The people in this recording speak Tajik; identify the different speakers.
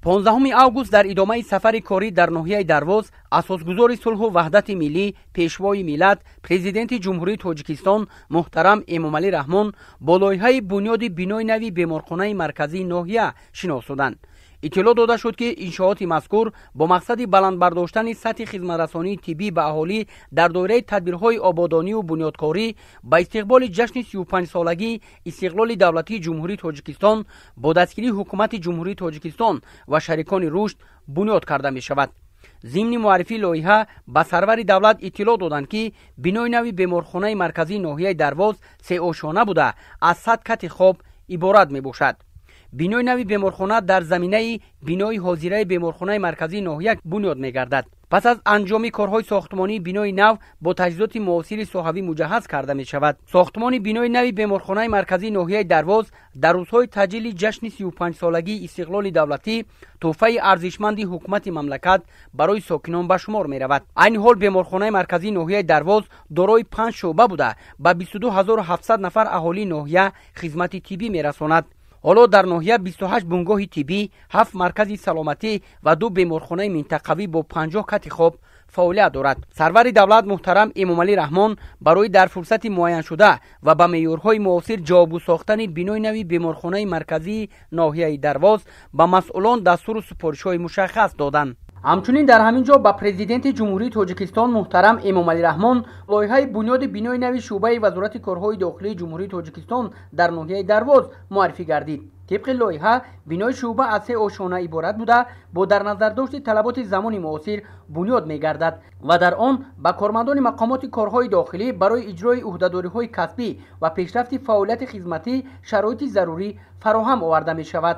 Speaker 1: 15 август дар идомаи сафари корӣ дар ноҳияи Дарвоз асосгузори сулҳу ваҳдати миллӣ, пешвои миллат, президенти ҷумҳурии Тоҷикистон муҳтарам Эмомалӣ Раҳмон бо лоиҳаи бунёди бинои нави беморхонаи марказии ноҳия шиносуданд. иттилоъ дода шуд ки иншооти мазкур бо мақсади баланд бардоштани сатҳи хизматрасонии тиббӣ ба аҳолӣ дар доираи тадбирҳои ободониву бунёдкорӣ ба истиқболи ҷашни 35-солагии истиқлоли давлатии ҷумҳурии Тоҷикистон бо дастгирии ҳукумати ҷумҳурии Тоҷикистон ва шарикони рушд бунёд карда мешавад. зимни муаррифии лоиҳа ба сарвари давлат иттилоъ доданд ки бинои нави беморхонаи марказии ноҳияи Дарвоз сеошона буда аз 100 кати хоб иборат мебошад. бинои нави беморхона дар заминаи бинои ҳозираи беморхонаи марказии ноҳия бунёд мегардад. пас аз анҷоми корҳои сохтмонии бинои нав бо таҷҳизоти муосири соҳавӣ муҷаҳҳаз карда мешавад. сохтмони бинои нави беморхонаи марказии ноҳияи Дарвоз дар рӯзҳои таҷлили ҷашни 35-солагии истиқлоли давлатӣ тӯҳфаи арзишманди ҳукумати мамлакат барои сокинон ба шумор меравад. айни ҳол беморхонаи марказии ноҳияи Дарвоз дорои 5 шуъба буда ба 22700 нафар аҳолии ноҳия хизмати тиббӣ мерасонад. ҳоло дар ноҳия 28 бунгоҳи тиббӣ, 7 маркази саломатӣ ва 2 беморхонаи минтақавӣ бо 50 кати хоб фаъолият дорад. сарвари давлат муҳтарам Эмомалӣ Раҳмон барои дар фурсати муайяншуда ва ба меъёрҳои муосир ҷавобгӯ сохтани бинои нави беморхонаи марказии ноҳияи Дарвоз ба масъулон дастуру супоришҳои мушаххас доданд. ҳамчунин дар ҳамин ҷо ба президенти ҷумҳурии Тоҷикистон муҳтарам Эмомалӣ Раҳмон лоиҳаи бунёди бинои нави шуъбаи вазорати корҳои дохилии ҷумҳурии Тоҷикистон дар ноҳияи Дарвоз муаррифӣ гардид. тибқи лоиҳа бинои шуъба аз 3 ошона иборат буда бо дар назардошти талаботи замони муосир бунёд мегардад ва дар он ба кормандони мақомоти корҳои дохилӣ барои иҷрои уҳдадориҳои касбӣ ва пешрафти фаъолияти хизматӣ шароити зарурӣ фароҳам оварда мешавад.